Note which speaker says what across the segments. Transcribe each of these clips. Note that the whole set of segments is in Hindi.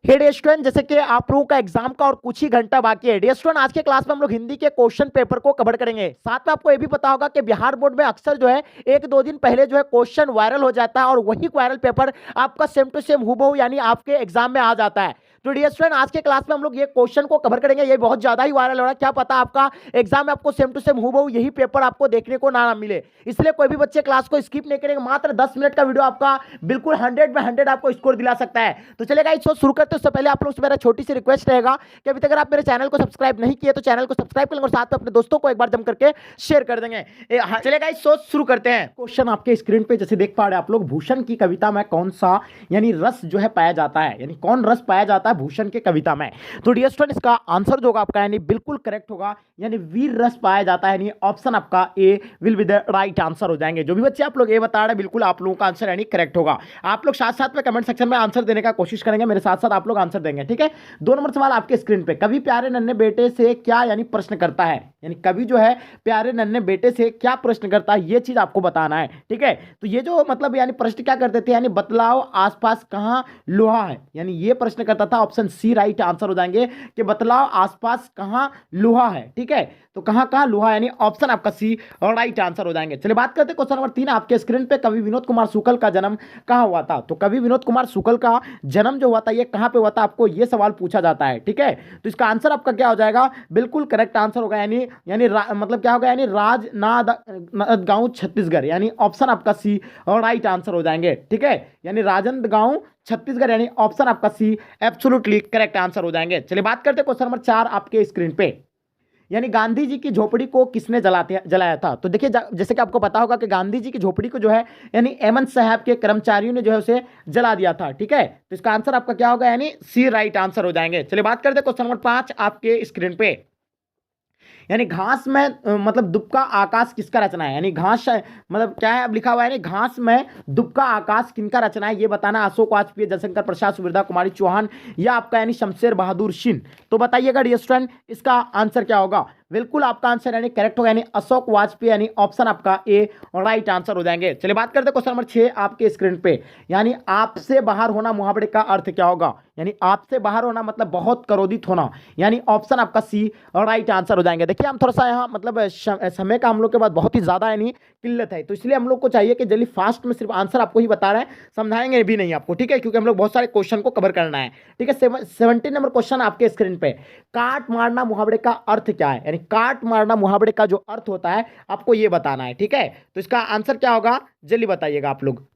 Speaker 1: हे डियर स्टूडेंट, जैसे कि आप लोगों का एग्जाम का और कुछ ही घंटा बाकी है। डियर स्टूडेंट, आज के क्लास में हम लोग हिंदी के क्वेश्चन पेपर को कवर करेंगे। साथ में आपको ये भी पता होगा कि बिहार बोर्ड में अक्सर जो है एक दो दिन पहले जो है क्वेश्चन वायरल हो जाता है और वही वायरल पेपर आपका सेम टू सेम हूबहू यानी आपके एग्जाम में आ जाता है। तो डियर स्टूडेंट, आज के क्लास में हम लोग ये क्वेश्चन को कवर करेंगे। ये बहुत ज्यादा ही वायरल हो रहा है, क्या पता आपका एग्जाम में आपको सेम टू सेम हूबहू यही पेपर आपको देखने को ना मिले। इसलिए कोई भी बच्चे क्लास को स्किप नहीं करेंगे। मात्र 10 मिनट का वीडियो आपका बिल्कुल 100 में 100 आपको स्कोर दिला सकता है। तो चलेगा, इसको शुरू करते उससे पहले आप लोग से मेरा छोटी सी रिक्वेस्ट रहेगा कि अभी तक अगर आप मेरे चैनल को सब्सक्राइब नहीं किए तो चैनल को सब्सक्राइब करेंगे और साथ में अपने दोस्तों को एक बार जम करके शेयर कर देंगे। चलेगा, इस सोच शुरू करते हैं। क्वेश्चन आपके स्क्रीन पे जैसे देख पा रहे हैं आप लोग, भूषण की कविता में कौन सा यानी रस जो है पाया जाता है, यानी कौन रस पाया जाता है भूषण की कविता में। तो डियर स्टूडेंट, इसका आंसर जो होगा आपका यानी बिल्कुल करेक्ट होगा, यानी वीर रस पाया जाता है, यानी ऑप्शन आपका A will be the right answer हो जाएंगे। जो भी बच्चे आप लोग ए बता रहे हैं बिल्कुल आप लोगों का आंसर यानी करेक्ट होगा। आप लोग साथ साथ में कमेंट सेक्शन में आंसर देने का कोशिश करेंगे, मेरे साथ साथ आप लोग आंसर देंगे, ठीक है। 2 नंबर सवाल आपके स्क्रीन पे, कवि प्यारे नन्हे बेटे से क्या यानी प्रश्न करता है, यानी कवि जो है प्यारे नन्हे बेटे से क्या प्रश्न करता है, ये चीज आपको बताना है, ठीक है। तो ये जो मतलब यानी प्रश्न क्या करते थे, यानी बतलाओ आसपास कहां लोहा है, यानी ये प्रश्न करता था। ऑप्शन सी राइट आंसर हो जाएंगे कि बतलाओ आसपास कहां लोहा है, ठीक है। तो कहां कहां लोहा, यानी ऑप्शन आपका सी राइट आंसर हो जाएंगे। चलिए बात करते हैं क्वेश्चन नंबर 3 आपके स्क्रीन पे, कवि विनोद कुमार शुक्ल का जन्म कहां हुआ था। तो कवि विनोद कुमार शुक्ल का जन्म जो हुआ था ये कहां पे हुआ था, आपको ये सवाल पूछा जाता है, ठीक है। तो इसका आंसर आपका क्या हो जाएगा, बिल्कुल करेक्ट आंसर होगा, यानी यानी मतलब क्या होगा, यानी राजनांदगांव छत्तीसगढ़, यानी ऑप्शन आपका सी और राइट आंसर हो जाएंगे, ठीक है। यानी राजनांदगांव छत्तीसगढ़, यानी ऑप्शन आपका सी एब्सोल्युटली करेक्ट आंसर हो जाएंगे। चलिए बात करते हैं क्वेश्चन नंबर 4 आपके स्क्रीन पे, यानी गांधी जी की झोपड़ी को किसने जलाया था। तो देखिए, जैसे कि आपको पता होगा कि गांधी जी की झोपड़ी को जो है यानी एमन साहब के कर्मचारियों ने जो है उसे जला दिया था, ठीक है। तो इसका आंसर आपका क्या होगा, यानी सी राइट आंसर हो जाएंगे। चलिए बात करते हैं क्वेश्चन नंबर 5 आपके स्क्रीन पे, यानी घास में मतलब दुबका आकाश किसका रचना है, यानी घास मतलब क्या है अब लिखा हुआ है, यानी घास में दुबका आकाश किनका रचना है ये बताना। अशोक वाजपेयी, जयशंकर प्रसाद, सुविधा कुमारी चौहान या आपका यानी शमशेर बहादुर सिंह। तो बताइएगा डियर स्टूडेंट, इसका आंसर क्या होगा। बिल्कुल आपका आंसर यानी करेक्ट होगा, यानी अशोक वाजपेयी, यानी ऑप्शन आपका ए राइट आंसर हो जाएंगे। चलिए बात करते हैं क्वेश्चन नंबर 6 आपके स्क्रीन पे, यानी आपसे बाहर होना मुहावरे का अर्थ क्या होगा, यानी आपसे बाहर होना मतलब बहुत क्रोधित होना, यानी ऑप्शन आपका सी राइट आंसर हो जाएंगे। देखिए, हम थोड़ा सा यहाँ मतलब समय का हम लोग के पास बहुत ही ज्यादा यानी किल्लत है, तो इसलिए हम लोग को चाहिए कि जल्दी फास्ट में सिर्फ आंसर आपको ही बता रहे हैं, समझाएंगे भी नहीं आपको, ठीक है, क्योंकि हम लोग बहुत सारे क्वेश्चन को कवर करना है, ठीक है। 17 नंबर क्वेश्चन आपके स्क्रीन पे, काट मारना मुहावरे का अर्थ क्या है, यानी काट मारना मुहावरे का जो अर्थ होता है आपको ये बताना है, ठीक है। तो इसका आंसर क्या होगा जल्दी बताइएगा आप लोग।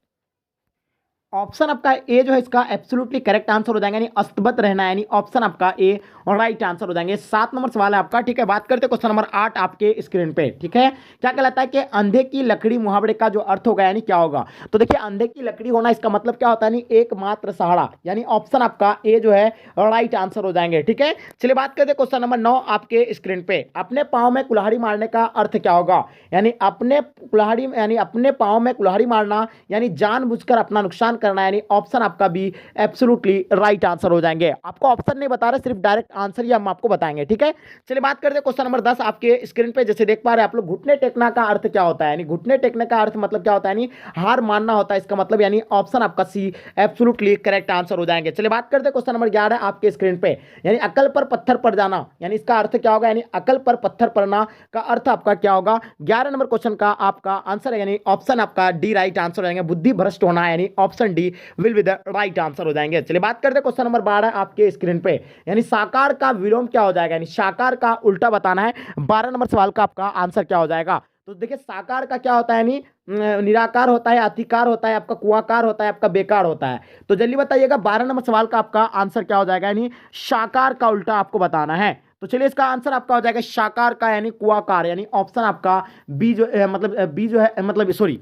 Speaker 1: ऑप्शन आपका ए जो है इसका एब्सोल्युटली करेक्ट आंसर हो जाएगा, यानी अस्तबद्ध रहना, यानी ऑप्शन आपका ए और राइट आंसर हो जाएंगे। 7 नंबर सवाल है आपका, ठीक है। बात करते हैं क्वेश्चन नंबर 8 आपके स्क्रीन पे, ठीक है। क्या कहलाता है कि अंधे की लकड़ी मुहावरे का जो अर्थ होगा यानी क्या होगा। तो देखिए, अंधे की लकड़ी होना इसका मतलब क्या होता है, यानी एकमात्र सहारा, यानी ऑप्शन आपका ए जो है राइट आंसर हो जाएंगे, ठीक है। चलिए बात करते हैं क्वेश्चन नंबर 9 आपके स्क्रीन पे, अपने पाँव में कुल्हाड़ी मारने का अर्थ क्या होगा, यानी अपने कुल्हाड़ी यानी अपने पाँव में कुल्हाड़ी मारना, यानी जानबूझकर अपना नुकसान करना, यानी ऑप्शन आपका भी एब्सोल्युटली राइट आंसर हो जाएंगे। आपको ऑप्शन नहीं बता रहे, सिर्फ डायरेक्ट आंसर ही हम आपको बताएंगे, ठीक है। चलिए बात करते हैं क्वेश्चन नंबर 10 आपके स्क्रीन पे, जैसे देख पा रहे हैं आप लोग, घुटने टेकना का अर्थ क्या होता है, यानी घुटने टेकने का अर्थ मतलब क्या होता है, यानी हार मानना होता है इसका मतलब, यानी ऑप्शन आपका सी एब्सोल्युटली करेक्ट आंसर हो जाएंगे। चलिए बात करते हैं क्वेश्चन नंबर 11 आपके स्क्रीन पे, यानी अकल पर पत्थर पड़ जाना, यानी इसका अर्थ क्या होगा, यानी अकल पर पत्थर पड़ना का अर्थ आपका क्या होगा। 11 नंबर क्वेश्चन का आपका आंसर है यानी ऑप्शन आपका डी राइट आंसर हो जाएंगे, बुद्धि भ्रष्ट होना, यानी option D will be the right answer हो जाएंगे। चलिए बात करते हैं क्वेश्चन नंबर 12 आपके स्क्रीन पे, यानी साकार का विलोम क्या हो जाएगा, यानी साकार का उल्टा बताना है। 12 नंबर सवाल का आपका आंसर क्या हो जाएगा। तो देखिए, साकार का क्या होता है, यानी निराकार होता है, अतिकार होता है, आपका कुआकार होता है, आपका बेकार होता है। तो जल्दी बताइएगा 12 नंबर सवाल का आपका आंसर क्या हो जाएगा, यानी साकार का उल्टा आपको बताना है। तो चलिए, इसका आंसर आपका हो जाएगा साकार का यानी कुआकार, यानी ऑप्शन आपका बी जो मतलब बी जो है मतलब सॉरी,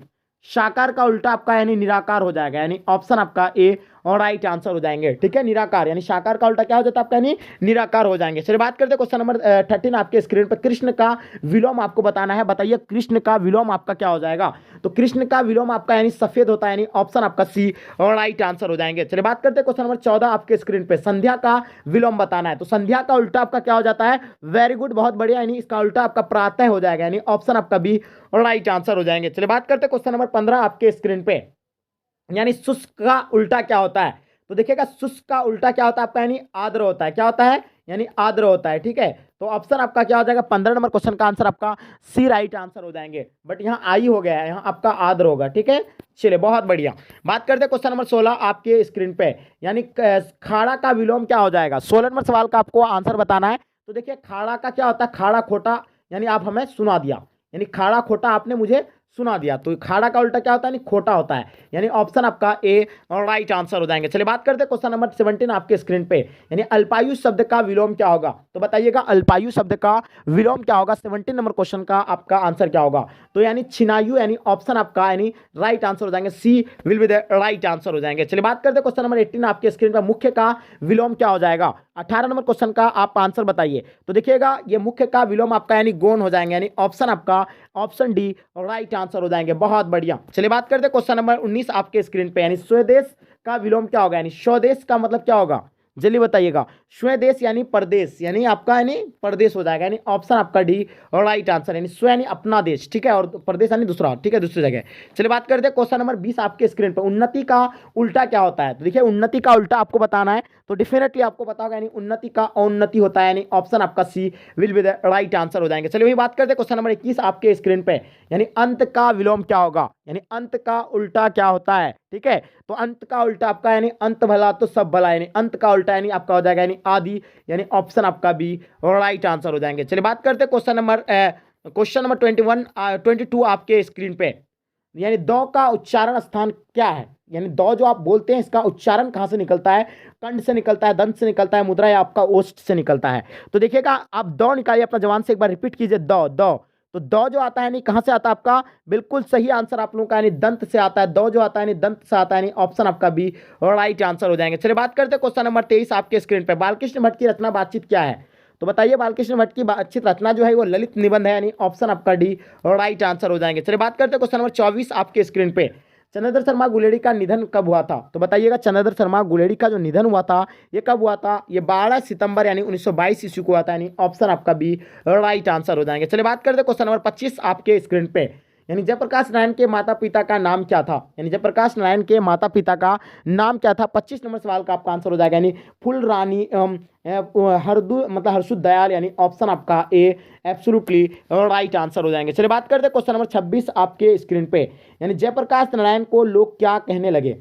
Speaker 1: साकार का उल्टा आपका यानी निराकार हो जाएगा, यानी ऑप्शन आपका ए और राइट आंसर हो जाएंगे, ठीक है। निराकार यानी साकार का उल्टा क्या हो जाता है आपका, यानी निराकार हो जाएंगे। चलिए बात करते हैं क्वेश्चन नंबर 13 आपके स्क्रीन पर, कृष्ण का विलोम आपको बताना है। बताइए कृष्ण का विलोम आपका क्या हो जाएगा। तो कृष्ण का विलोम आपका यानी सफेद होता है, यानी ऑप्शन आपका सी और राइट आंसर हो जाएंगे। चलिए बात करते हैं क्वेश्चन नंबर 14 आपके स्क्रीन पे, संध्या का विलोम बताना है। तो संध्या का उल्टा आपका क्या हो जाता है, वेरी गुड, बहुत बढ़िया, यानी इसका उल्टा आपका प्रातः हो जाएगा, यानी ऑप्शन आपका बी और राइट आंसर हो जाएंगे। चलिए बात करते हैं क्वेश्चन नंबर 15 आपके स्क्रीन पे, यानी शुष्क का उल्टा क्या होता है। तो देखिएगा शुष्क का उल्टा क्या होता है आपका, यानी आर्द्र होता है। क्या होता है, यानी आर्द्र होता है। ठीक है, तो ऑप्शन आपका क्या हो जाएगा, 15 नंबर क्वेश्चन का आंसर आपका सी राइट आंसर हो जाएंगे। बट यहाँ आई हो गया है, यहाँ आपका आर्द्र होगा। ठीक है, चलिए बहुत बढ़िया। बात करते हैं क्वेश्चन नंबर 16 आपके स्क्रीन पे, यानी खाड़ा का विलोम क्या हो जाएगा। 16 नंबर सवाल का आपको आंसर बताना है। तो देखिए खाड़ा का क्या होता है, खाड़ा खोटा, यानी आप हमें सुना दिया, यानी खाड़ा खोटा आपने मुझे सुना दिया, तो खाड़ा का उल्टा क्या होता है, यानी खोटा होता है। यानी ऑप्शन आपका ए राइट आंसर हो जाएंगे। चलिए बात करते हैं क्वेश्चन नंबर 17 आपके स्क्रीन पे, यानी अल्पायु शब्द का विलोम क्या होगा। तो बताइएगा अल्पायु शब्द का विलोम क्या होगा। 17 नंबर क्वेश्चन का आपका आंसर क्या होगा, तो यानी छिनायु, यानी ऑप्शन आपका यानी राइट आंसर हो जाएंगे, C will be the right answer हो जाएंगे। चलिए बात करते हैं क्वेश्चन नंबर 18 आपके स्क्रीन पर, मुख्य का विलोम क्या हो जाएगा। 18 नंबर क्वेश्चन का आप आंसर बताइए। तो देखिएगा ये मुख्य का विलोम आपका यानी गौण हो जाएंगे, यानी ऑप्शन आपका ऑप्शन डी राइट आंसर हो जाएंगे। बहुत बढ़िया। चलिए बात करते हैं क्वेश्चन नंबर 19 आपके स्क्रीन पे, यानी स्वदेश का विलोम क्या होगा, यानी स्वदेश का मतलब क्या होगा, जल्दी बताइएगा। स्वदेश यानी परदेश, यानी आपका यानी परदेश हो जाएगा, यानी ऑप्शन आपका डी और राइट आंसर, यानी स्व यानी अपना देश। ठीक है, और परदेश यानी दूसरा। ठीक है, दूसरी जगह। चलिए बात करते हैं क्वेश्चन नंबर 20 आपके स्क्रीन पर, उन्नति का उल्टा क्या होता है। तो देखिए उन्नति का उल्टा आपको बताना है, तो डेफिनेटली आपको पता होगा, यानी उन्नति का अवनति होता है, यानी ऑप्शन आपका C will be the right answer हो जाएंगे। चलिए वही बात करते हैं क्वेश्चन नंबर 21 आपके स्क्रीन पे, यानी अंत का विलोम क्या होगा, यानी अंत का उल्टा क्या होता है। ठीक है, तो अंत का उल्टा आपका यानी अंत भला तो सब भला, यानी अंत का उल्टा यानी आपका हो जाएगा यानी आदि, यानी ऑप्शन आपका बी राइट आंसर हो जाएंगे। चलिए बात करते हैं क्वेश्चन नंबर 22 आपके स्क्रीन पे, यानी दौ का उच्चारण स्थान क्या है। यानी दौ जो आप बोलते हैं इसका उच्चारण कहाँ से निकलता है, कंठ से निकलता है, दंत से निकलता है, मुद्रा या आपका ओष्ठ से निकलता है। तो देखिएगा आप दौ निकालिए अपना जवान से, एक बार रिपीट कीजिए, दौ दौ। तो दौ जो आता है यानी कहाँ से आता है आपका, बिल्कुल सही आंसर आप लोगों का, यानी दंत से आता है। दौ जो आता है यानी दंत से आता है, यानी ऑप्शन आपका बी राइट आंसर हो जाएंगे। चलिए बात करते हैं क्वेश्चन नंबर 23 आपके स्क्रीन पे, बालकृष्ण भट्ट की रचना बातचीत क्या है। तो बताइए बालकृष्ण भट्ट की बातचीत रचना जो है वो ललित निबंध है, यानी ऑप्शन आपका डी राइट आंसर हो जाएंगे। चलिए बात करते हैं क्वेश्चन नंबर 24 आपके स्क्रीन पे, चंद्रधर शर्मा गुलेरी का निधन कब हुआ था। तो बताइएगा चंद्रधर शर्मा गुलेरी का जो निधन हुआ था ये कब हुआ था, ये 12 सितंबर यानी 1922 ईस्वी को हुआ था, यानी ऑप्शन आपका बी राइट आंसर हो जाएंगे। चलिए बात करते हैं क्वेश्चन नंबर 25 आपके स्क्रीन पे, यानी जयप्रकाश नारायण के माता पिता का नाम क्या था। यानी जयप्रकाश नारायण के माता पिता का नाम क्या था। 25 नंबर सवाल का आपका आंसर हो जाएगा, यानी फुल रानी हरसुद दयाल, यानी ऑप्शन आपका ए एब्सोल्युटली राइट आंसर हो जाएंगे। चलिए बात करते हैं क्वेश्चन नंबर 26 आपके स्क्रीन पे, यानी जयप्रकाश नारायण को लोग क्या कहने लगे।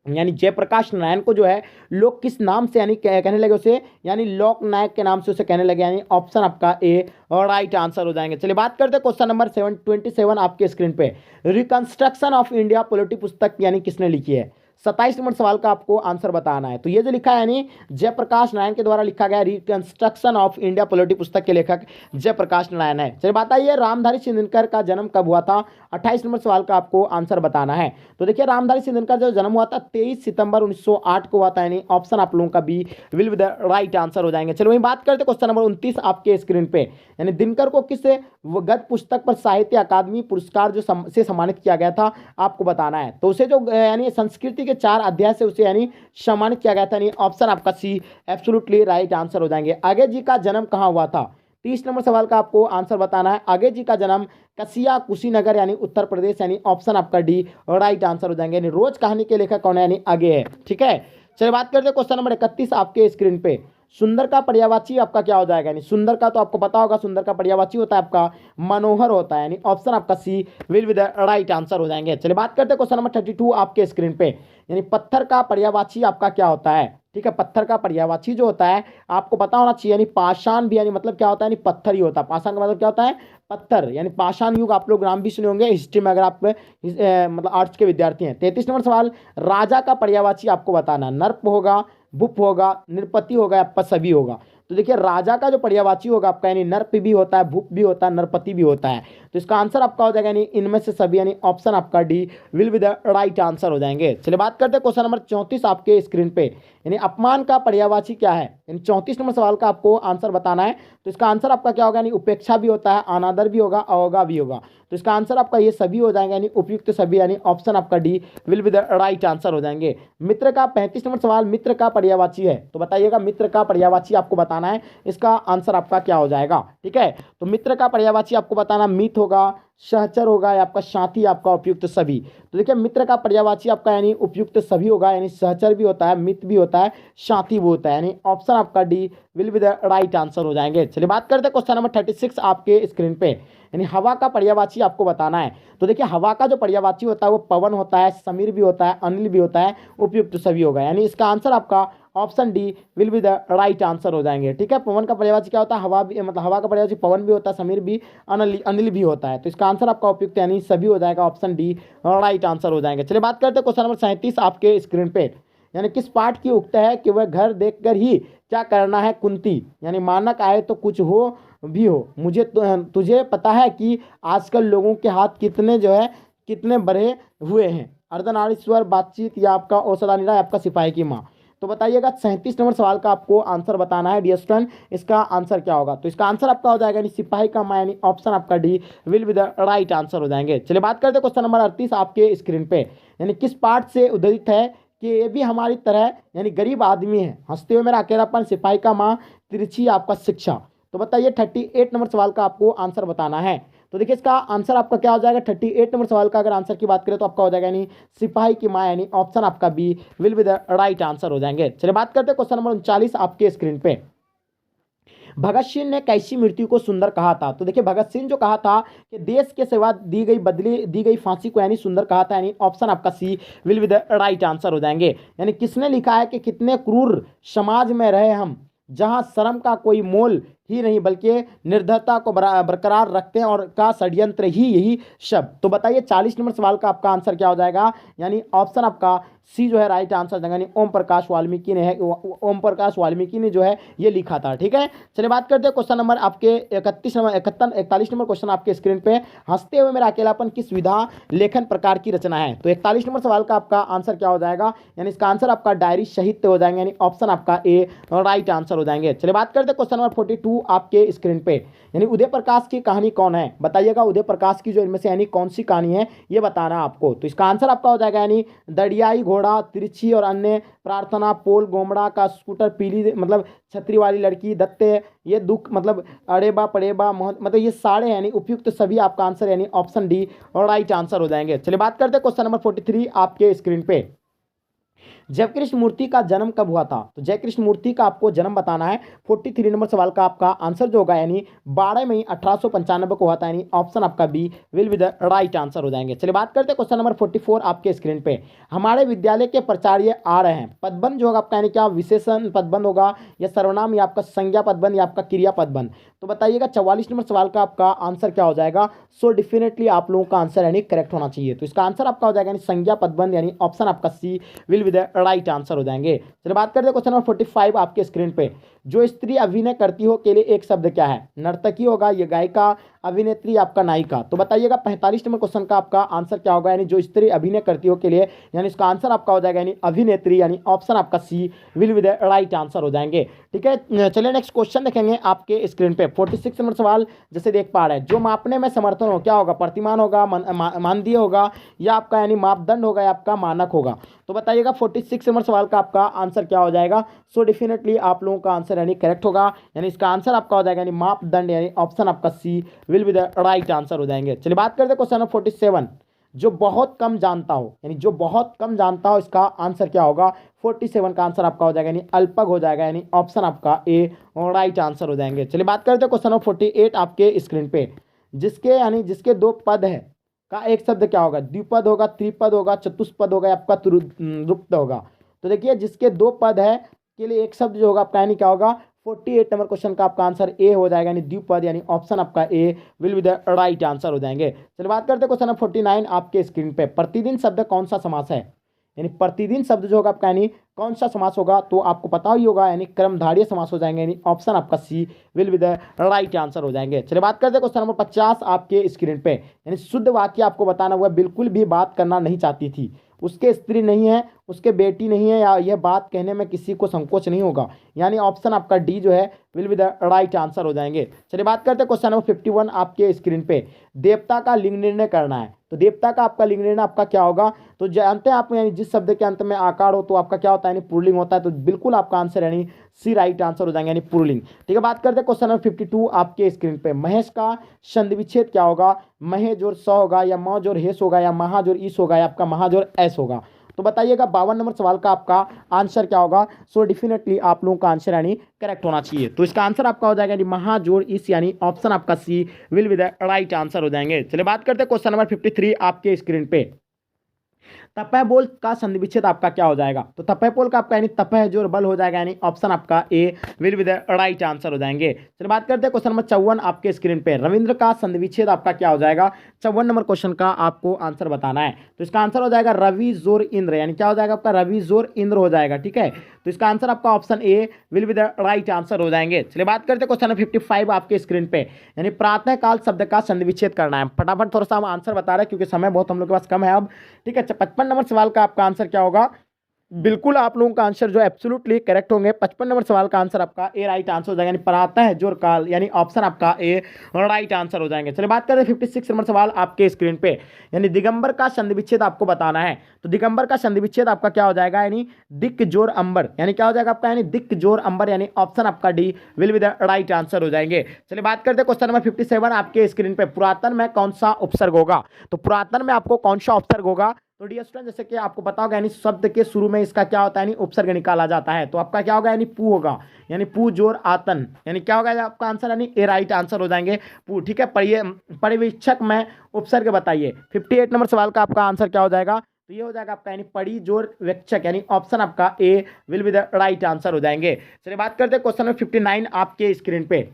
Speaker 1: यानी जयप्रकाश नारायण को जो है लोग किस नाम से यानी कहने लगे उसे, यानी लोक नायक के नाम से उसे कहने लगे, यानी ऑप्शन आपका ए और राइट आंसर हो जाएंगे। चलिए बात करते हैं क्वेश्चन नंबर 27 आपके स्क्रीन पे, रिकंस्ट्रक्शन ऑफ इंडिया पॉलिटी पुस्तक यानी किसने लिखी है। 27 नंबर सवाल का आपको आंसर बताना है। तो ये जो लिखा है यानी जयप्रकाश नारायण के द्वारा लिखा गया रिकंस्ट्रक्शन ऑफ इंडिया पॉलिटी पुस्तक के लेखक जयप्रकाश नारायण है। चलिए बताइए रामधारी सिंह का जन्म कब हुआ था। 28 नंबर सवाल का आपको आंसर बताना है। तो देखिए रामधारी सिंह का जो जन्म हुआ था 23 सितंबर 1908 को हुआ था, यानी ऑप्शन आप लोगों का B will be the right answer हो जाएंगे। चलो वही बात करते हैं क्वेश्चन नंबर 29 आपके स्क्रीन पे, यानी दिनकर को किस गद्य पुस्तक पर साहित्य अकादमी पुरस्कार जो से सम्मानित किया गया था आपको बताना है। तो उसे जो यानी संस्कृति के 4 अध्याय से उसे यानी सम्मानित किया गया था, यानी ऑप्शन आपका सी एब्सोल्युटली राइट आंसर हो जाएंगे। आगे जी का जन्म कहाँ हुआ था। 30 नंबर सवाल का आपको आंसर बताना है। आगे जी का जन्म कसिया कुशीनगर यानी उत्तर प्रदेश, यानी ऑप्शन आपका डी राइट आंसर हो जाएंगे। यानी रोज कहानी के लेखक कौन है, यानी आगे है। ठीक है, चलिए बात करते हैं क्वेश्चन नंबर 31 आपके स्क्रीन पे, सुंदर का पर्यायवाची आपका क्या हो जाएगा। यानी सुंदर का तो आपको पता होगा, सुंदर का पर्यायवाची होता है आपका मनोहर होता है, यानी ऑप्शन आपका C will be the right answer हो जाएंगे। चलिए बात करते हैं क्वेश्चन नंबर 32 आपके स्क्रीन पे, यानी पत्थर का पर्यायवाची आपका क्या होता है। ठीक है, पत्थर का पर्यायवाची जो होता है आपको पता होना चाहिए, यानी पाषाण भी यानी मतलब क्या होता है, यानी पत्थर ही होता है। पाषाण का मतलब क्या होता है, पत्थर, यानी पाषाण युग आप लोग नाम भी सुने होंगे हिस्ट्री में अगर आप मतलब आर्ट्स के विद्यार्थी हैं। 33 नंबर सवाल, राजा का पर्यायवाची आपको बताना, नर्प होगा, भूप होगा, नृपति होगा या पसवी होगा। तो देखिए राजा का जो पर्यायवाची होगा आपका, यानी नर्प भी होता है, भूप भी होता है, नरपति भी होता है। तो इसका आंसर आपका हो जाएगा यानी इनमें से सभी, यानी ऑप्शन आपका D will be the right answer हो जाएंगे। चलिए बात करते हैं क्वेश्चन नंबर 34 आपके स्क्रीन पे, यानी अपमान का पर्यायवाची क्या है। यानी 34 नंबर सवाल का आपको आंसर बताना है। तो इसका आंसर आपका क्या होगा, यानी उपेक्षा भी होता है, अनादर भी होगा, अवज्ञा भी होगा। तो इसका आंसर आपका ये सभी हो जाएंगे, यानी उपयुक्त सभी, यानी ऑप्शन आपका D will be the right answer हो जाएंगे। मित्र का 35 नंबर सवाल, मित्र का पर्यायवाची है। तो बताइएगा मित्र का पर्यायवाची आपको बताना है, इसका आंसर आपका क्या हो जाएगा। ठीक है, तो मित्र का पर्यायवाची आपको बताना, मित होगा, सहचर होगा या आपका साथी आपका उपयुक्त सभी। तो देखिए मित्र का पर्यायवाची आपका यानी उपयुक्त सभी होगा, यानी सहचर भी होता है, मित्र भी होता है, साथी भी होता है, यानी ऑप्शन आपका D will be the right answer हो जाएंगे। चलिए बात करते हैं क्वेश्चन नंबर 36 आपके स्क्रीन पे, यानी हवा का पर्यायवाची आपको बताना है। तो देखिए हवा का जो पर्यायवाची होता है वो पवन होता है, समीर भी होता है, अनिल भी होता है, उपयुक्त सभी होगा, यानी इसका आंसर आपका option D will be the right answer हो जाएंगे। ठीक है, पवन का पर्यायवाची क्या होता है, हवा भी, मतलब हवा का पर्यायवाची पवन भी होता है, समीर भी, अनिल भी होता है। तो इसका आंसर आपका उपयुक्त यानी सभी हो जाएगा, ऑप्शन डी राइट आंसर हो जाएंगे। चलिए बात करते हैं क्वेश्चन नंबर 37 आपके स्क्रीन पे, यानी किस पाठ की उक्त है कि वह घर देखकर ही क्या करना है कुंती, यानी मानक आए तो कुछ हो भी हो, मुझे तुझे पता है कि आजकल लोगों के हाथ कितने जो है कितने बढ़े हुए हैं, अर्धनारीश्वर बातचीत या आपका औषधानिरा या आपका सिपाही की माँ। तो बताइएगा 37 नंबर सवाल का आपको आंसर बताना है डियर स्टूडेंट, इसका आंसर क्या होगा। तो इसका आंसर आपका हो जाएगा यानी सिपाही का माँ, यानी ऑप्शन आपका D will be the right answer हो जाएंगे। चलिए बात करते हैं क्वेश्चन नंबर 38 आपके स्क्रीन पे, यानी किस पाठ से उद्धृत है कि ये भी हमारी तरह यानी गरीब आदमी है, हंसते हुए मेरा अकेलापन, सिपाही का माँ, तिरछी आपका शिक्षा। तो बताइए 38 नंबर सवाल का आपको आंसर बताना है। तो देखिए इसका आंसर आपका क्या हो जाएगा, 38 नंबर सवाल का अगर आंसर की बात करें तो आपका हो जाएगा यानी सिपाही की माँ, यानी ऑप्शन आपका B will be the right answer हो जाएंगे। चलिए बात करते हैं क्वेश्चन नंबर 39 आपके स्क्रीन पे, भगत सिंह ने कैसी मृत्यु को सुंदर कहा था। तो देखिए भगत सिंह जो कहा था कि देश के सेवा दी गई फांसी को यानी सुंदर कहा था, यानी ऑप्शन आपका C will be the right answer हो जाएंगे। यानी किसने लिखा है कि कितने क्रूर समाज में रहे हम, जहां शर्म का कोई मोल ही नहीं बल्कि निर्धरता को बरकरार रखते हैं और का षड्यंत्र ही यही शब्द। तो बताइए 40 नंबर सवाल का आपका आंसर क्या हो जाएगा, यानी ऑप्शन आपका सी जो है राइट आंसर देगा, यानी ओम प्रकाश वाल्मीकि ने है, ओम प्रकाश वाल्मीकि ने जो है ये लिखा था। ठीक है, चलिए बात करते हैं क्वेश्चन नंबर आपके 41 नंबर क्वेश्चन आपके स्क्रीन पे, हंसते हुए मेरा अकेलापन किस विधा लेखन प्रकार की रचना है। तो 41 नंबर सवाल का आपका आंसर क्या हो जाएगा, यानी इसका आंसर आपका डायरी साहित्य हो जाएंगे, यानी ऑप्शन आपका ए राइट आंसर हो जाएंगे। चलिए बात करते हैं क्वेश्चन नंबर 42 आपके स्क्रीन पे, यानी उदय प्रकाश की कहानी कौन है। बताइएगा उदय प्रकाश की जो इनमें से यानी कौन सी कहानी है ये बताना आपको। तो इसका आंसर आपका हो जाएगा यानी दरियाई घोड़ा, तिरछी और अन्य, प्रार्थना, पोल, गोमड़ा का स्कूटर, पीली मतलब छतरी वाली लड़की, दत्ते, ये दुख मतलब अड़ेबा पड़ेबा, मतलब ये सारे यानी उपयुक्त सभी आपका आंसर यानी ऑप्शन डी और राइट आंसर हो जाएंगे। चलिए बात करते हैं क्वेश्चन नंबर 43 आपके स्क्रीन पे, जय कृष्ण मूर्ति का जन्म कब हुआ था। तो जय कृष्ण मूर्ति का आपको जन्म बताना है। 43 नंबर सवाल का आपका आंसर जो होगा यानी 12 मई 1895 को हुआ था, यानी ऑप्शन आपका B will be the right answer हो जाएंगे। चलिए बात करते हैं क्वेश्चन नंबर 44 आपके स्क्रीन पे, हमारे विद्यालय के प्राचार्य आ रहे हैं, पदबंध जो होगा आपका यानी क्या विशेषण पदबंध होगा या सर्वनाम या आपका संज्ञा पदबंध या आपका क्रिया पदबंध। तो बताइएगा 44 नंबर सवाल का आपका आंसर क्या हो जाएगा। सो डेफिनेटली आप लोगों का आंसर यानी करेक्ट होना चाहिए। तो इसका आंसर आपका हो जाएगा यानी संज्ञा पदबंध, यानी ऑप्शन आपका C will be the right answer हो जाएंगे। चलिए बात करते हैं क्वेश्चन नंबर 45 आपके स्क्रीन पे, जो स्त्री अभिनय करती हो के लिए एक शब्द क्या है। नर्तकी होगा, ये गायिका, अभिनेत्री, आपका नायिका। तो बताइएगा 45 नंबर क्वेश्चन का आपका आंसर क्या होगा, यानी जो स्त्री अभिनय करती हो के लिए, यानी इसका आंसर आपका हो जाएगा यानी अभिनेत्री, यानी ऑप्शन आपका C will be the right answer हो जाएंगे। ठीक है, चलिए नेक्स्ट क्वेश्चन देखेंगे आपके स्क्रीन पे। 46 नंबर सवाल जैसे देख पा रहे हैं, जो मापने में समर्थन हो क्या होगा, प्रतिमान होगा, मानदीय होगा या आपका यानी मापदंड होगा या आपका मानक होगा। तो बताइएगा 46 नंबर सवाल का आपका आंसर क्या हो जाएगा। सो डेफिनेटली आप लोगों का आंसर यानी करेक्ट होगा, यानी इसका आंसर आपका हो जाएगा यानी मापदंड, यानी ऑप्शन आपका C will be the right answer हो जाएंगे। चलिए बात करते हैं क्वेश्चन नंबर 47, जो बहुत कम जानता हो, यानी जो बहुत कम जानता हो, इसका आंसर क्या होगा। 47 का आंसर आपका हो जाएगा यानी अल्पक हो जाएगा, यानी ऑप्शन आपका ए राइट आंसर हो जाएंगे। चलिए बात करते हैं क्वेश्चन नंबर 48 आपके स्क्रीन पे, जिसके दो पद है का एक शब्द क्या होगा। द्विपद होगा, त्रिपद होगा, चतुष्पद होगा, आपका रुक्त होगा। तो देखिए जिसके दो पद है के लिए एक शब्द जो होगा आपका यानी क्या होगा। 48 नंबर क्वेश्चन का आपका आंसर ए हो जाएगा, यानी द्विपद, यानी ऑप्शन आपका A will be the right answer हो जाएंगे। चलिए बात करते हैं क्वेश्चन नंबर 49 आपके स्क्रीन पे, प्रतिदिन शब्द कौन सा समास है, यानी प्रतिदिन शब्द जो होगा आपका यानी कौन सा समास होगा। तो आपको पता ही होगा यानी कर्मधारय समास हो जाएंगे, यानी ऑप्शन आपका C will be the right answer हो जाएंगे। चलिए बात करते हैं क्वेश्चन नंबर 50 आपके स्क्रीन पे, यानी शुद्ध वाक्य आपको बताना हुआ, बिल्कुल भी बात करना नहीं चाहती थी, उसके स्त्री नहीं है, उसके बेटी नहीं है, या यह बात कहने में किसी को संकोच नहीं होगा। यानी ऑप्शन आपका डी जो है will be the right answer हो जाएंगे। चलिए बात करते हैं क्वेश्चन नंबर 51 आपके स्क्रीन पे। देवता का लिंग निर्णय करना है, तो देवता का आपका लिंग निर्णय आपका क्या होगा? तो जानते हैं आप, यानी जिस शब्द के अंत में आकार हो तो आपका क्या होता है, यानी पुल्लिंग होता है। तो बिल्कुल आपका आंसर यानी सी राइट आंसर हो जाएंगे, यानी पुल्लिंग। ठीक है, बात करते हैं क्वेश्चन नंबर 52 आपके स्क्रीन पे। महेश का संधि विच्छेद क्या होगा? महे जोर स होगा, या म जोर हेस होगा, या महा जोर ईस होगा, या आपका महा जोर एस होगा? तो बताइएगा 52 नंबर सवाल का आपका आंसर क्या होगा? सो डेफिनेटली आप लोगों का आंसर यानी करेक्ट होना चाहिए। तो इसका आंसर आपका हो जाएगा यानी महा जोड़ इस, यानी ऑप्शन आपका C will be the right answer हो जाएंगे। चलिए बात करते हैं क्वेश्चन नंबर 53 आपके स्क्रीन पे। तपह बोल का संधि विच्छेद आपका क्या हो जाएगा? तो तपह बोल का आपका यानी तपह जोर बल हो जाएगा, यानी ऑप्शन आपका A will be the right answer हो जाएंगे। चलिए बात करते हैं क्वेश्चन नंबर 54 आपके स्क्रीन पे। रविंद्र का संधि विच्छेद आपका क्या हो जाएगा? 54 नंबर क्वेश्चन का आपको आंसर बताना है। तो इसका आंसर हो जाएगा रवि जोर इंद्र, यानी क्या हो जाएगा आपका? रवि जोर इंद्र हो जाएगा। ठीक है, तो इसका आंसर आपका option A will be the right answer हो जाएंगे। चलिए बात करते हैं क्वेश्चन नंबर 55 आपके स्क्रीन पे। यानी प्रातः काल शब्द का संधि विच्छेद करना है। फटाफट थोड़ा सा हम आंसर बता रहे हैं क्योंकि समय बहुत हम लोग के पास कम है अब। ठीक है, 55 नंबर सवाल का आपका आंसर क्या होगा? बिल्कुल आप लोगों का आंसर जो एब्सोल्युटली करेक्ट होंगे। 55 नंबर सवाल का आंसर आपका ए राइट आंसर हो जाएगा, यानी प्रातः है जोर काल, यानी ऑप्शन आपका ए राइट आंसर हो जाएंगे। चलिए बात करें 56 नंबर सवाल आपके स्क्रीन पे। यानी दिगंबर का संधि विच्छेद आपको बताना है। तो दिगंबर का संधि विच्छेद आपका क्या हो जाएगा? यानी दिक जोर अंबर, यानी क्या हो जाएगा आपका? यानी दिक जोर अंबर, यानी ऑप्शन आपका D will be the right answer हो जाएंगे। चलिए बात करते हैं क्वेश्चन नंबर 57 आपके स्क्रीन पे। पुरातन में कौन सा उपसर्ग होगा? तो पुरातन में आपको कौन सा उपसर्ग होगा? तो डियर स्टूडेंट, जैसे कि आपको पता होगा यानी शब्द के शुरू में इसका क्या होता है, यानी उपसर्ग निकाला जाता है। तो आपका क्या होगा? यानी पू होगा, यानी पू जोर आतन, यानी क्या होगा आपका आंसर? यानी ए राइट आंसर हो जाएंगे पू। ठीक है, पढ़िए परिवीक्षक में उपसर्ग बताइए। 58 नंबर सवाल का आपका आंसर क्या हो जाएगा? तो ये हो जाएगा आपका यानी पड़ी जोर वेक्षक, यानी ऑप्शन आपका A will be the right answer हो जाएंगे। चलिए बात करते हैं क्वेश्चन नंबर 59 आपके स्क्रीन पे।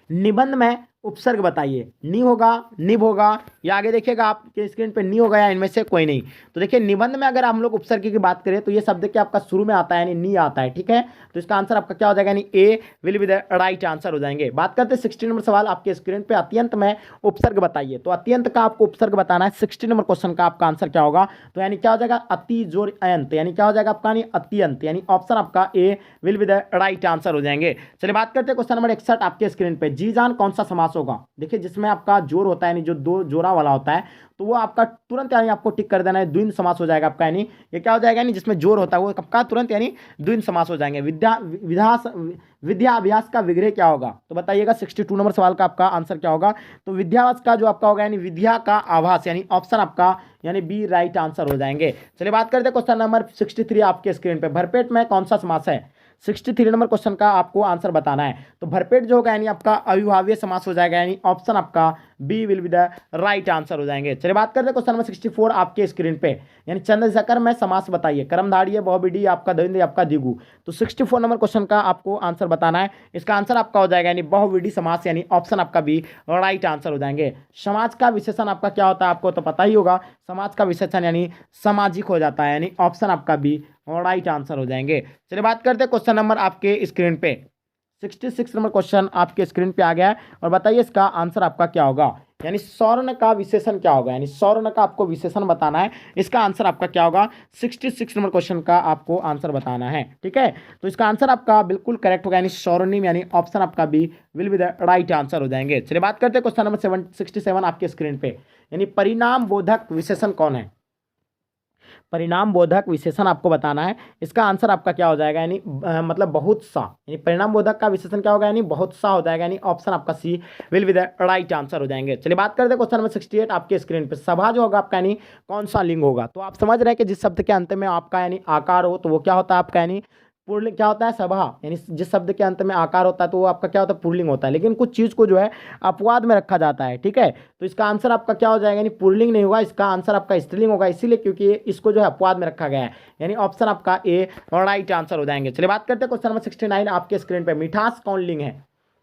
Speaker 1: निबंध में उपसर्ग बताइए। नी होगा, निब होगा, या आगे देखिएगा आपके स्क्रीन पे नी होगा, या इनमें से कोई नहीं। तो देखिए निबंध में अगर हम लोग उपसर्ग की बात करें तो ये शब्द के आपका शुरू में आता है, यानी नी आता है। ठीक है, तो इसका आंसर आपका क्या हो जाएगा? यानी A will be the right answer हो जाएंगे। बात करते हैं 60 नंबर सवाल आपके स्क्रीन पे। अत्यंत में उपसर्ग बताइए। तो अत्यंत का आपको उपसर्ग बताना है। 60 नंबर क्वेश्चन का आपका आंसर क्या होगा? तो यानी क्या हो जाएगा? अति जोर अयंत, यानी क्या हो जाएगा आपका? यानी अत्यंत, यानी ऑप्शन आपका A will be the right answer हो जाएंगे। चलिए बात करते हैं क्वेश्चन नंबर 61 आपके स्क्रीन पे। जी जान कौन सा समास होगा? देखिए जिसमें आपका जोर होता है, यानी जो दो जोरा वाला होता है, तो वो आपका तुरंत यानी आपको टिक कर देना है, द्विंद समास हो जाएगा आपका। यानी ये क्या हो जाएगा? यानी जिसमें जोर होता है वो आपका तुरंत यानी द्विंद समास हो जाएंगे। विद्या अभ्यास का विग्रह क्या होगा? तो बताइएगा 62 नंबर सवाल का आपका आंसर क्या होगा? तो विद्याभ्यास का जो आपका होगा यानी विद्या का आभास, यानी ऑप्शन आपका यानी बी राइट आंसर हो जाएंगे। चलिए बात करते हैं क्वेश्चन नंबर 63 आपके स्क्रीन पे। भरपेट में कौन सा समास है? 63 नंबर क्वेश्चन का आपको आंसर बताना है। तो भरपेट जो होगा यानी आपका अविभाज्य समास हो जाएगा, यानी ऑप्शन आपका B will be the right answer हो जाएंगे। चलिए बात करते हैं क्वेश्चन नंबर 64 आपके स्क्रीन पे। यानी चंद्रशेखर में समास बताइए। कर्मधारय, बहुविधि, आपका द्वंद्व, आपका द्विगु। तो 64 नंबर क्वेश्चन का आपको आंसर बताना है। इसका आंसर आपका हो जाएगा यानी बहुविधि समास, यानी ऑप्शन आपका बी राइट आंसर हो जाएंगे। समाज का विशेषण आपका क्या होता है? आपको तो पता ही होगा। समाज का विशेषण यानी सामाजिक हो जाता है, यानी ऑप्शन आपका बी राइट आंसर हो जाएंगे। चलिए बात करते हैं क्वेश्चन नंबर आपके स्क्रीन पे। 66 नंबर क्वेश्चन आपके स्क्रीन पे आ गया है, और बताइए इसका आंसर आपका क्या होगा? यानी स्वर्ण का विशेषण क्या होगा? यानी स्वर्ण का आपको विशेषण बताना है। इसका आंसर आपका क्या होगा? 66 नंबर क्वेश्चन का आपको आंसर बताना है। ठीक है, तो इसका आंसर आपका बिल्कुल करेक्ट होगा, यानी स्वर्णिम, यानी ऑप्शन आपका B will be the right answer हो जाएंगे। चलिए बात करते हैं क्वेश्चन नंबर 67 आपके स्क्रीन पे। यानी परिणाम बोधक विशेषण कौन है? परिणाम बोधक विशेषण आपको बताना है। इसका आंसर आपका क्या हो जाएगा? यानी मतलब बहुत सा, यानी परिणाम बोधक का विशेषण क्या होगा? यानी बहुत सा हो जाएगा, यानी ऑप्शन आपका C will be the right answer हो जाएंगे। चलिए बात करते हैं क्वेश्चन नंबर 68 आपके स्क्रीन पे। सभा जो होगा आपका यानी कौन सा लिंग होगा? तो आप समझ रहे हैं कि जिस शब्द के अंत में आपका यानी आकार हो तो वो क्या होता है आपका? यानी पुल्लिंग क्या होता है? सभा, यानी जिस शब्द के अंत में आकार होता है तो वो आपका क्या होता है? पुल्लिंग होता है। लेकिन कुछ चीज को जो है अपवाद में रखा जाता है। ठीक है, तो इसका आंसर आपका क्या हो जाएगा? यानी पुल्लिंग नहीं होगा, इसका आंसर आपका स्त्रीलिंग होगा, इसीलिए क्योंकि इसको जो है अपवाद में रखा गया है, यानी ऑप्शन आपका ए राइट आंसर हो जाएंगे। चलिए बात करते हैं क्वेश्चन नंबर 69 आपके स्क्रीन पे। मिठास कौन लिंग है?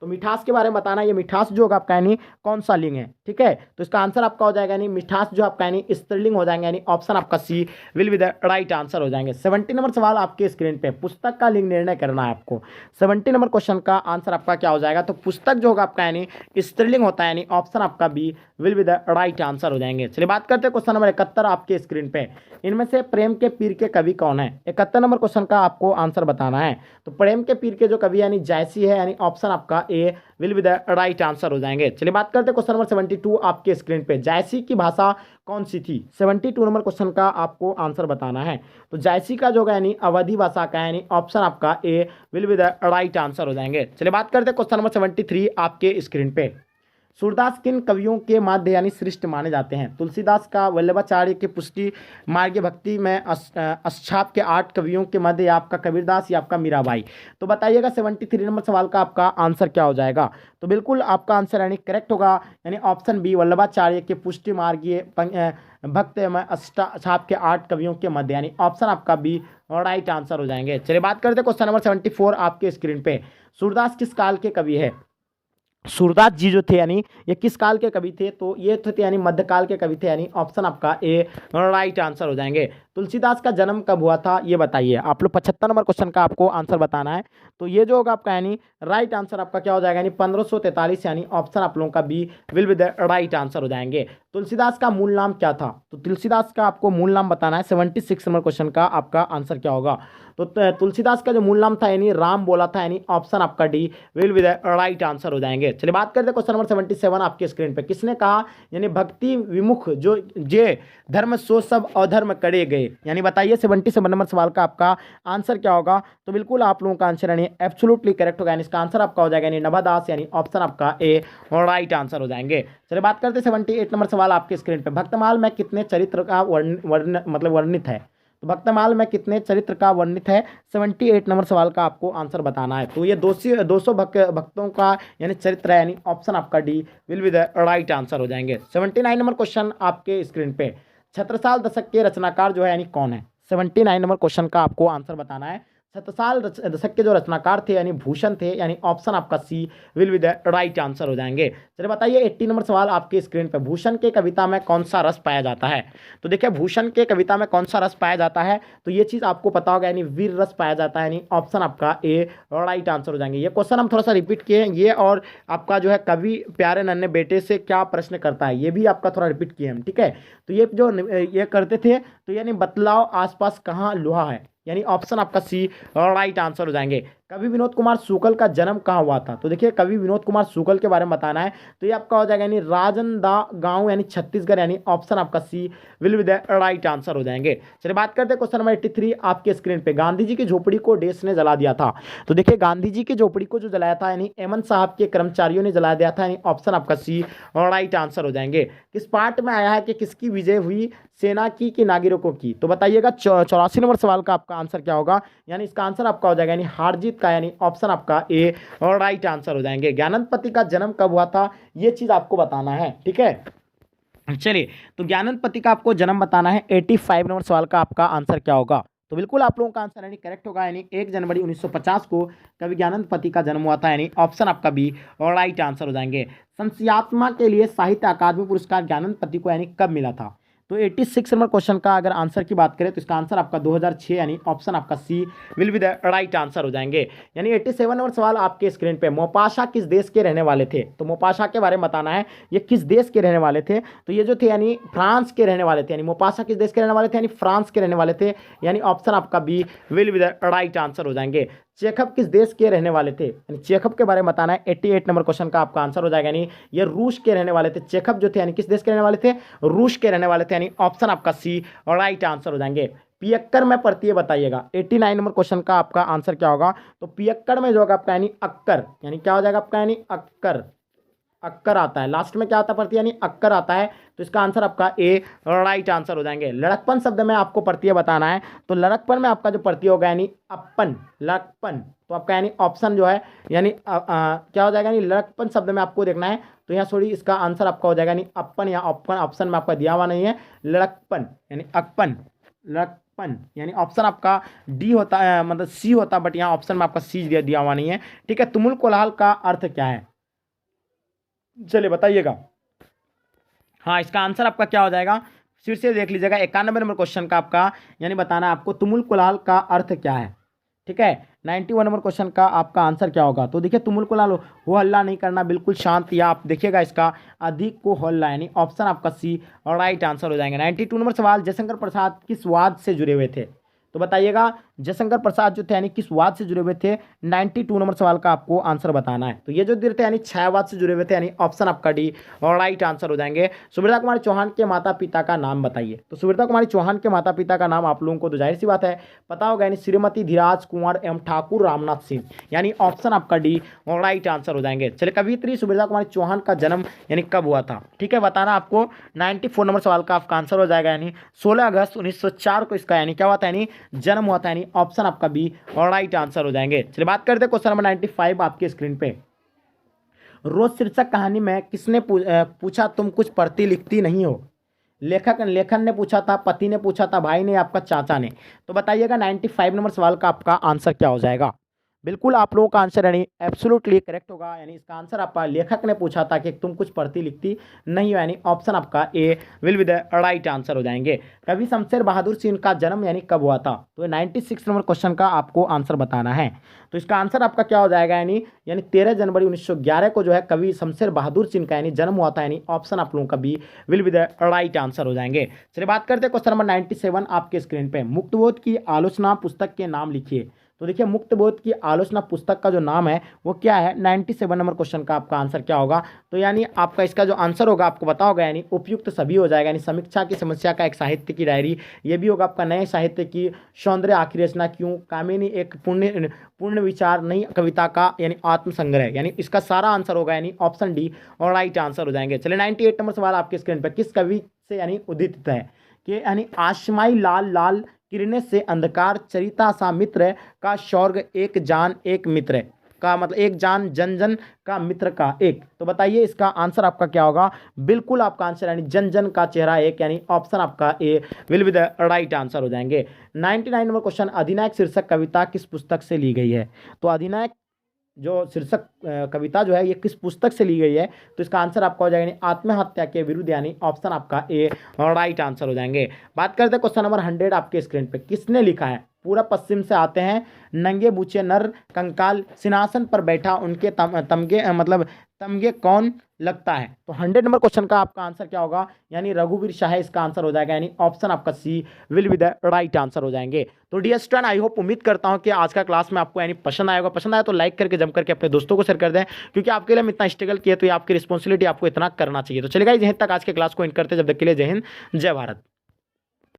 Speaker 1: तो मिठास के बारे में बताना है, ये मिठास जो होगा आपका यानी कौन सा लिंग है, ठीक है। तो इसका आंसर आपका हो जाएगा यानी मिठास जो आपका यानी स्त्रीलिंग हो जाएंगे, यानी ऑप्शन आपका C will be the right answer हो जाएंगे। 70 नंबर सवाल आपके स्क्रीन पे, पुस्तक का लिंग निर्णय करना है आपको। 70 नंबर क्वेश्चन का आंसर आपका क्या हो जाएगा, तो पुस्तक जो होगा आपका यानी स्त्रीलिंग होता है, यानी ऑप्शन आपका B will be the right answer हो जाएंगे। चलिए बात करते हैं क्वेश्चन नंबर 71 आपके स्क्रीन पे। इनमें से प्रेम के पीर के कवि कौन है। 71 नंबर क्वेश्चन का आपको आंसर बताना है। तो प्रेम के पीर के जो कवि यानी जायसी है, यानी ऑप्शन आपका A will be the right answer हो जाएंगे। चलिए बात करते हैं क्वेश्चन नंबर 72 आपके स्क्रीन पे। जायसी की भाषा कौन सी थी। 72 नंबर क्वेश्चन का आपको आंसर बताना है। तो जायसी का जो है यानी अवधि भाषा का, यानी ऑप्शन आपका A will be the right answer हो जाएंगे। चलिए बात करते हैं क्वेश्चन नंबर 73 आपके स्क्रीन पे। सूरदास किन कवियों के माध्य यानी श्रेष्ठ माने जाते हैं। तुलसीदास का, वल्लभाचार्य के पुष्टि मार्ग भक्ति में अक्षाप के 8 कवियों के मध्य, या आपका कबीरदास या आपका मीराबाई। तो बताइएगा 73 नंबर सवाल का आपका आंसर क्या हो जाएगा। तो बिल्कुल आपका आंसर यानी करेक्ट होगा, यानी ऑप्शन बी वल्लभाचार्य के पुष्टि मार्गीय भक्त में अष्टाछाप के 8 कवियों के मध्य, यानी ऑप्शन आपका बी राइट आंसर हो जाएंगे। चलिए बात करते हैं क्वेश्चन नंबर 74 आपके स्क्रीन पे। सूरदास किस काल के कवि है। सूरदास जी जो थे यानी ये किस काल के कवि थे, तो ये थे यानी मध्यकाल के कवि थे, यानी ऑप्शन आपका ए राइट आंसर हो जाएंगे। तुलसीदास का जन्म कब हुआ था ये बताइए। आप लोग 75 नंबर क्वेश्चन का आपको आंसर बताना है। तो ये जो होगा आपका यानी राइट आंसर आपका क्या हो जाएगा, यानी 1543, यानी ऑप्शन आप लोगों का B will be the right answer हो जाएंगे। तुलसीदास का मूल नाम क्या था। तो तुलसीदास का आपको मूल नाम बताना है। 76 नंबर क्वेश्चन का आपका आंसर क्या होगा। तो तुलसीदास का जो मूल नाम था यानी राम बोला था, यानी ऑप्शन आपका D will be the right answer हो जाएंगे। चलिए बात करते हैं क्वेश्चन नंबर 77 आपके स्क्रीन पे। किसने कहा, यानी भक्ति विमुख जो जे धर्म सो सब अधर्म करे गए, यानी बताइए 77 नंबर सवाल का आपका आंसर क्या होगा। तो बिल्कुल आप लोगों का आंसर यानी एब्सोल्युटली करेक्ट होगा, यानी इसका आंसर आपका हो जाएगा यानी नवादास, यानी ऑप्शन आपका ए राइट आंसर हो जाएंगे। चलिए बात करते हैं 78 नंबर सवाल आपके स्क्रीन पे। भक्तमाल में कितने चरित्र का वर्णित है। तो भक्तमाल में कितने चरित्र का वर्णित है। 78 नंबर सवाल का आपको आंसर बताना है। तो ये 200 भक्तों का यानी चरित्र है, यानी ऑप्शन आपका D will be the right answer हो जाएंगे। 79 नंबर क्वेश्चन आपके स्क्रीन पे। छत्रसाल दशक के रचनाकार जो है यानी कौन है। 79 नंबर क्वेश्चन का आपको आंसर बताना है। छत्रसाल दशक के जो रचनाकार थे यानी भूषण थे, यानी ऑप्शन आपका C will be the right answer हो जाएंगे। चलिए बताइए 80 नंबर सवाल आपके स्क्रीन पे। भूषण के कविता में कौन सा रस पाया जाता है। तो देखिए भूषण के कविता में कौन सा रस पाया जाता है, तो ये चीज़ आपको पता होगा, यानी वीर रस पाया जाता है, यानी ऑप्शन आपका ए राइट आंसर हो जाएंगे। ये क्वेश्चन हम थोड़ा सा रिपीट किए हैं, ये और आपका जो है कवि प्यारे नन्हे बेटे से क्या प्रश्न करता है, ये भी आपका थोड़ा रिपीट किए हम, ठीक है। तो ये जो ये करते थे, तो यानी बतलाओ आसपास कहाँ लोहा है, यानी ऑप्शन आपका सी राइट आंसर हो जाएंगे। कवि विनोद कुमार शुक्ल का जन्म कहाँ हुआ था। तो देखिए कवि विनोद कुमार शुक्ल के बारे में बताना है। तो ये आपका हो जाएगा यानी राजनदा गांव, यानी छत्तीसगढ़, यानी ऑप्शन आपका C will be the right answer हो जाएंगे। चलिए बात करते हैं क्वेश्चन नंबर 83 आपके स्क्रीन पे। गांधी जी की झोपड़ी को देश ने जला दिया था। तो देखिए गांधी जी की झोपड़ी को जो जलाया था, यानी एमन साहब के कर्मचारियों ने जला दिया था, यानी ऑप्शन आपका सी राइट आंसर हो जाएंगे। किस पार्ट में आया है कि किसकी विजय हुई, सेना की कि नागरिकों की। तो बताइएगा 84 नंबर सवाल का आपका आंसर क्या होगा, यानी इसका आंसर आपका हो जाएगा यानी हार जीत का, यानी ऑप्शन आपका ए और राइट आंसर हो जाएंगे। ज्ञानंद का जन्म कब हुआ था, ये चीज आपको बताना है, ठीक है। चलिए तो ज्ञानंद का आपको जन्म बताना है। 85 नंबर सवाल का आपका आंसर क्या होगा। तो बिल्कुल आप लोगों का आंसर यानी करेक्ट होगा, यानी 1 जनवरी 1950 को कवि ज्ञानंद का जन्म हुआ था, यानी ऑप्शन आपका बी और राइट आंसर हो जाएंगे। संस्यात्मा के लिए साहित्य अकादमी पुरस्कार ज्ञानंद को यानी कब मिला था। तो 86 नंबर क्वेश्चन का अगर आंसर की बात करें, तो इसका आंसर आपका 2006, यानी ऑप्शन आपका C will be the right answer हो जाएंगे। यानी 87 नंबर सवाल आपके स्क्रीन पे। मोपाशा किस देश के रहने वाले थे। तो मोपाशा के बारे में बताना है, ये किस देश के रहने वाले थे। तो ये जो थे यानी फ्रांस के रहने वाले थे, यानी मोपाशा किस देश के रहने वाले थे, यानी फ्रांस के रहने वाले थे, यानी ऑप्शन आपका B will be the right answer हो जाएंगे। चेखव किस देश के रहने वाले थे, यानी चेखव के बारे में बताना है। 88 नंबर क्वेश्चन का आपका आंसर हो जाएगा, यानी ये रूस के रहने वाले थे। चेखव जो थे यानी किस देश के रहने वाले थे, रूस के रहने वाले थे, यानी ऑप्शन आपका सी और राइट आंसर हो जाएंगे। पियक्कर में पढ़ती है बताइएगा। 89 नंबर क्वेश्चन का आपका आंसर क्या होगा। तो पियक्कर में जो होगा आपका यानी अक्कर, यानी क्या हो जाएगा आपका, यानी अक्कर, अक्कर आता है लास्ट में, क्या आता है प्रत्यय, यानी अक्कर आता है। तो इसका आंसर आपका ए राइट आंसर हो जाएंगे। लड़कपन शब्द में आपको प्रत्यय बताना है। तो लड़कपन में आपका जो प्रत्यय होगा यानी अपन, लड़कपन, तो आपका यानी ऑप्शन जो है यानी क्या हो जाएगा, यानी लड़कपन शब्द में आपको देखना है। तो यहाँ सॉरी इसका आंसर आपका हो जाएगा यानी अपन, या अपन ऑप्शन में आपका दिया हुआ नहीं है। लड़कपन यानी अकपन, पन, यानी ऑप्शन आपका डी होता है, मतलब सी होता, बट यहाँ ऑप्शन में आपका सी दिया हुआ नहीं है। ठीक है, तुमुल कोलाहल का अर्थ क्या है, चलिए बताइएगा। हाँ, इसका आंसर आपका क्या हो जाएगा, फिर से देख लीजिएगा 91 नंबर क्वेश्चन का आपका, यानी बताना है आपको तुमुल कोलाहल का अर्थ क्या है। ठीक है, 91 नंबर क्वेश्चन का आपका आंसर क्या होगा। तो देखिए, तुमुल कोलाहल हो हल्ला नहीं करना, बिल्कुल शांत, या आप देखिएगा इसका अधिक को हल्ला, यानी ऑप्शन आपका सी और राइट आंसर हो जाएंगे। 92 नंबर सवाल, जयशंकर प्रसाद किस वाद से जुड़े हुए थे, तो बताइएगा जयशंकर प्रसाद जो थे यानी किस वाद से जुड़े हुए थे। 92 नंबर सवाल का आपको आंसर बताना है। तो ये जो दे थे यानी छायावाद से जुड़े हुए थे, यानी ऑप्शन आपका डी और राइट आंसर हो जाएंगे। सुभद्रा कुमारी चौहान के माता पिता का नाम बताइए। तो सुभद्रा कुमारी चौहान के माता पिता का नाम आप लोगों को तो जाहिर सी बात है पता होगा, यानी श्रीमती धीराज कुंवर एवं ठाकुर रामनाथ सिंह, यानी ऑप्शन आपका डी और राइट आंसर हो जाएंगे। चलिए, कवियत्री सुभद्रा कुमारी चौहान का जन्म यानी कब हुआ था, ठीक है, बताना आपको। 94 नंबर सवाल का आपका आंसर हो जाएगा, यानी 16 अगस्त 1904 को इसका यानी क्या हुआ था, यानी जन्म हुआ था, यानी ऑप्शन आपका बी और राइट आंसर हो जाएंगे। चलिए बात करते हैं क्वेश्चन नंबर 95 आपकी स्क्रीन पे। रोज शीर्षक कहानी में किसने पूछा तुम कुछ पढ़ती लिखती नहीं हो। लेखन ने पूछा था, पति ने पूछा था, भाई ने, आपका चाचा ने। तो बताइएगा 95 नंबर सवाल का आपका आंसर क्या हो जाएगा। बिल्कुल आप लोगों का आंसर यानी एब्सोल्युटली करेक्ट होगा, यानी इसका आंसर आपका लेखक ने पूछा था कि तुम कुछ पढ़ती लिखती नहीं हो, यानी ऑप्शन आपका A will be the right answer हो जाएंगे। कवि शमशेर बहादुर सिंह का जन्म यानी कब हुआ था, तो 96 नंबर क्वेश्चन का आपको आंसर बताना है। तो इसका आंसर आपका क्या हो जाएगा, यानी 13 जनवरी 1911 को जो है कवि शमशेर बहादुर सिंह का यानी जन्म हुआ था, यानी ऑप्शन आप लोगों का B will be the right answer हो जाएंगे। चलिए बात करते हैं क्वेश्चन नंबर 97 आपके स्क्रीन पे। मुक्तबोध की आलोचना पुस्तक के नाम लिखिए। तो देखिए, मुक्तबोध की आलोचना पुस्तक का जो नाम है वो क्या है, 97 नंबर क्वेश्चन का आपका आंसर क्या होगा। तो यानी आपका इसका जो आंसर होगा आपको पता होगा, यानी उपयुक्त सभी हो जाएगा, यानी समीक्षा की समस्या का एक साहित्य की डायरी, ये भी होगा आपका नए साहित्य की सौंदर्य आखिरी रचना, क्यों, कामिनी एक पूर्ण विचार, नई कविता का यानी आत्मसंग्रह, यानी इसका सारा आंसर होगा, यानी ऑप्शन डी और राइट आंसर हो जाएंगे। चलिए 98 नंबर सवाल आपके स्क्रीन पर, किस कवि से यानी उदित है कि यानी आशमाई लाल लाल किरणें से अंधकार चरिता सा मित्र का स्वर्ग एक जान एक मित्र का, मतलब एक जान जन जन का मित्र का एक। तो बताइए इसका आंसर आपका क्या होगा। बिल्कुल आपका आंसर यानी जन जन का चेहरा एक, यानी ऑप्शन आपका A will be the right answer हो जाएंगे। 99 नंबर क्वेश्चन, अधिनायक शीर्षक कविता किस पुस्तक से ली गई है। तो अधिनायक जो शीर्षक कविता जो है ये किस पुस्तक से ली गई है, तो इसका आंसर आपका हो जाएगा आत्महत्या के विरुद्ध, यानी ऑप्शन आपका ए राइट आंसर हो जाएंगे। बात करते हैं क्वेश्चन नंबर 100 आपके स्क्रीन पे। किसने लिखा है, पूरा पश्चिम से आते हैं नंगे बूचे नर कंकाल, सिंहासन पर बैठा उनके तमगे मतलब तमगे कौन लगता है। तो 100 नंबर क्वेश्चन का आपका आंसर क्या होगा, यानी रघुवीर शाह इसका आंसर हो जाएगा, यानी ऑप्शन आपका C will be the right answer हो जाएंगे। तो डियर स्टूडेंट, आई होप, उम्मीद करता हूं कि आज का क्लास में आपको यानी पसंद आएगा। पसंद आया तो लाइक करके जम करके अपने दोस्तों को शेयर कर दें, क्योंकि आपके लिए हम इतना स्ट्रगल किए तो ये आपकी रिस्पॉन्सिबिलिटी, आपको इतना करना चाहिए। तो चलेगा, यहीं तक आज के क्लास को इन करते, जब तक के लिए जय हिंद जय भारत।